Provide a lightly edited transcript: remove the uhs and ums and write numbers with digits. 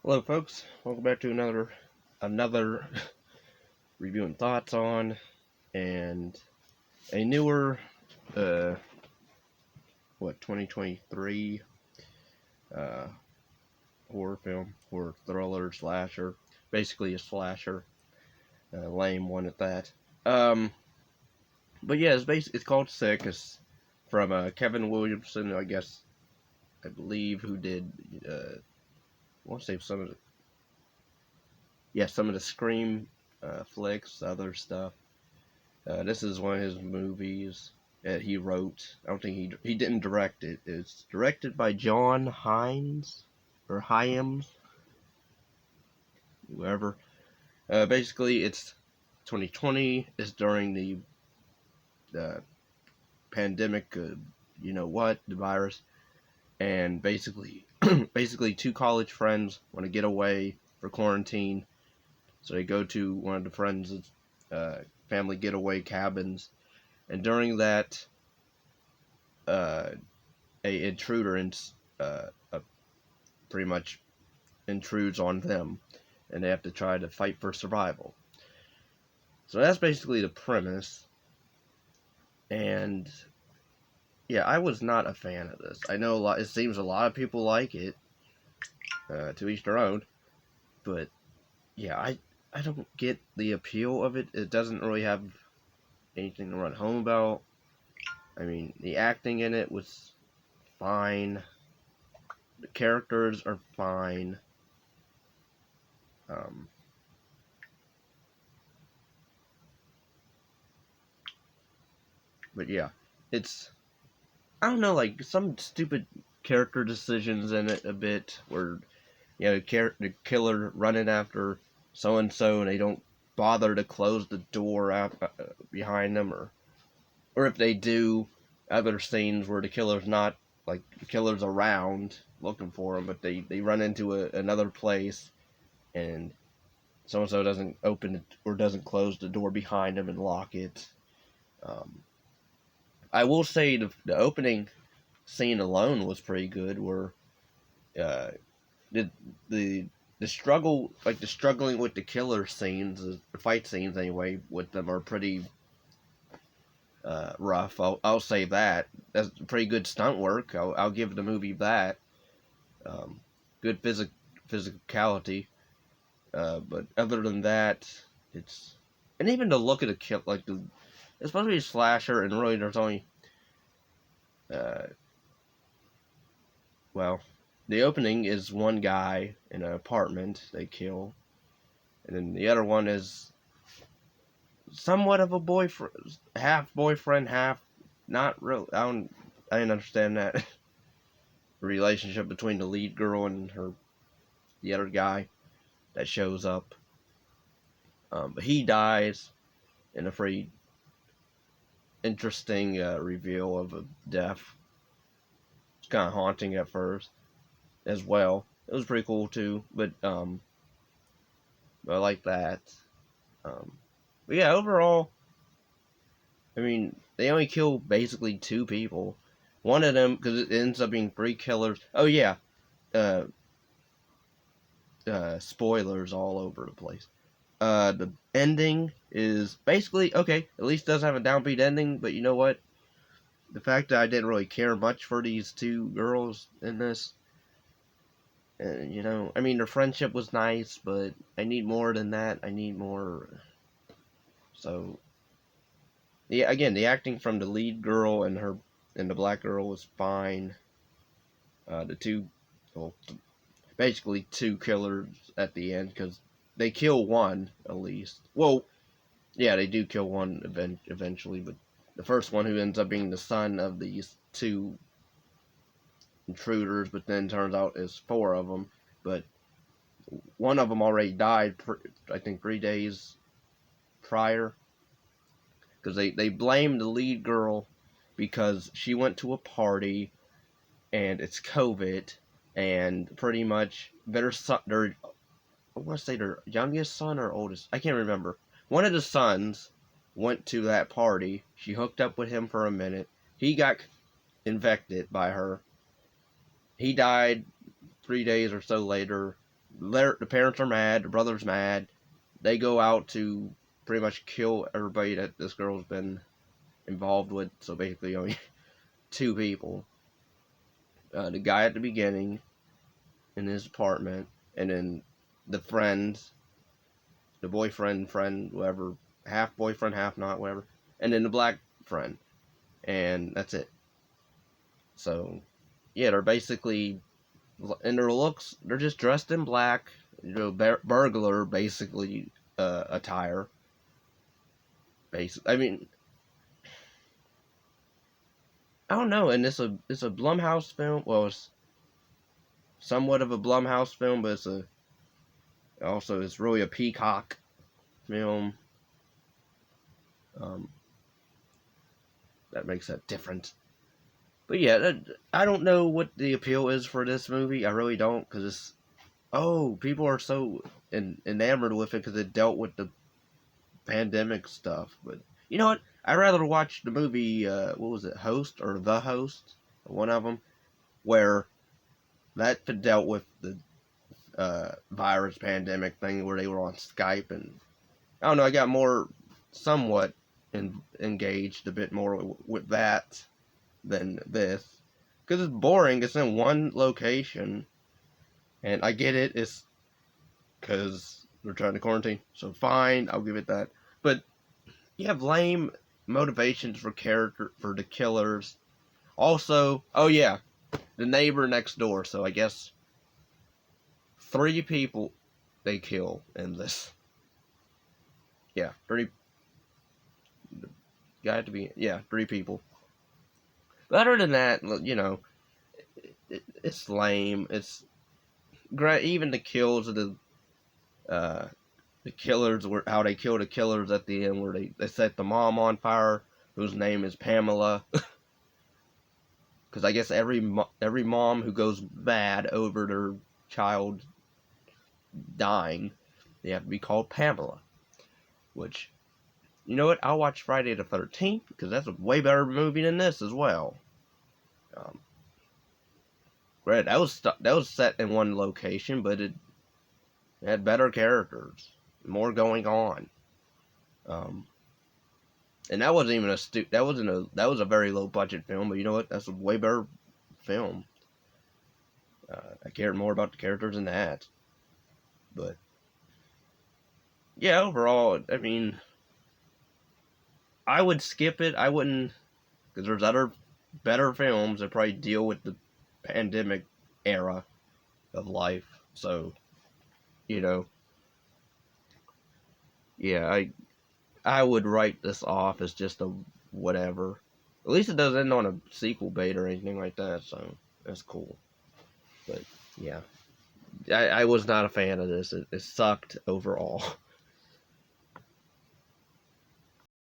Hello, folks. Welcome back to another review and thoughts on and a newer uh 2023 uh horror film, horror thriller slasher, basically a slasher, lame one at that. Um, but yeah, it's called Sick. It's from Kevin Williamson, I believe, who did I want to say some of the Scream flicks, other stuff. This is one of his movies that he wrote. I don't think he didn't direct it. It's directed by John Hines or Hyams, whoever. Basically, it's 2020. It's during the pandemic. The virus, and basically, two college friends want to get away for quarantine, so they go to one of the friends' family getaway cabins, and during that, uh, a intruder pretty much intrudes on them, and they have to try to fight for survival. So that's basically the premise. And yeah, I was not a fan of this. I know a lot. It seems a lot of people like it. To each their own. But yeah, I don't get the appeal of it. It doesn't really have anything to run home about. I mean, the acting in it was fine. The characters are fine. Um, but yeah, it's I don't know, like some stupid character decisions in it a bit, where the killer running after so and so, and they don't bother to close the door behind them, or if they do, other scenes where the killer's around looking for them, but they run into another place, and so and so doesn't open it or doesn't close the door behind them and lock it. Um, I will say the opening scene alone was pretty good, where uh, the the the struggle, like the struggling with the killer scenes, the fight scenes anyway, with them are pretty rough. I'll say that. That's pretty good stunt work. I'll give the movie that. Good physicality. But other than that, it's and even the look of the kill, it's supposed to be a slasher, and really there's only uh, well, the opening is one guy in an apartment they kill, and then the other one is somewhat of a boyfriend, half not real. I didn't understand that relationship between the lead girl and the other guy that shows up. But he dies in a pretty interesting reveal of a death. It's kind of haunting at first as well. It was pretty cool too, but I like that. But yeah, overall, I mean, they only kill basically two people. One of them, because it ends up being three killers. Oh yeah, uh, spoilers all over the place. The ending is basically okay. At least it does have a downbeat ending, but you know what? The fact that I didn't really care much for these two girls in this, I mean, their friendship was nice, but I need more than that. I need more. So, yeah, again, the acting from the lead girl and the black girl was fine. The two, well, basically two killers at the end, because they kill one at least. Well, yeah, they do kill one eventually, but the first one, who ends up being the son of these two intruders, but then turns out is four of them. But one of them already died, I think 3 days prior, because they blame the lead girl because she went to a party and it's COVID, and pretty much their son, I want to say their youngest son or oldest, I can't remember. One of the sons went to that party. She hooked up with him for a minute. He got infected by her. He died 3 days or so later. the parents are mad, the brother's mad. They go out to pretty much kill everybody that this girl's been involved with. So basically, only two people. The guy at the beginning in his apartment, and then the friends, the boyfriend, friend, whatever, half boyfriend, half not, whatever, and then the black friend, and that's it. So, yeah, they're basically, in their looks, they're just dressed in black, burglar basically attire. Basically, I mean, I don't know, and it's a Blumhouse film. Well, it's somewhat of a Blumhouse film, but it's really a Peacock film. Um, that makes that different. But yeah, I don't know what the appeal is for this movie. I really don't, because people are so enamored with it because it dealt with the pandemic stuff. But you know what? I'd rather watch the movie, what was it, Host or The Host? One of them, where that dealt with the virus pandemic thing where they were on Skype, and I don't know, I got more somewhat engaged a bit more with that than this, because it's boring. It's in one location, and I get it. It's because they're trying to quarantine, so fine, I'll give it that. But you have lame motivations for the killers. Also, oh yeah, the neighbor next door. So I guess 3 people they kill in this. Yeah, 3. Got to be, yeah, 3 people. But other than that, you know, it's lame. It's great. Even the kills of the killers, were how they kill the killers at the end, where they set the mom on fire, whose name is Pamela. Because I guess every mom who goes bad over their child dying, they have to be called Pamela. Which, you know what? I'll watch Friday the 13th, because that's a way better movie than this as well. Right, that was set in one location, but it had better characters, more going on. And that wasn't even that was a very low budget film, but you know what? That's a way better film. I cared more about the characters than that. But yeah, overall, I mean, I would skip it. I wouldn't, because there's other better films that probably deal with the pandemic era of life. So, you know, yeah, I would write this off as just a whatever. At least it doesn't end on a sequel bait or anything like that, so that's cool. But yeah, I was not a fan of this. It sucked overall.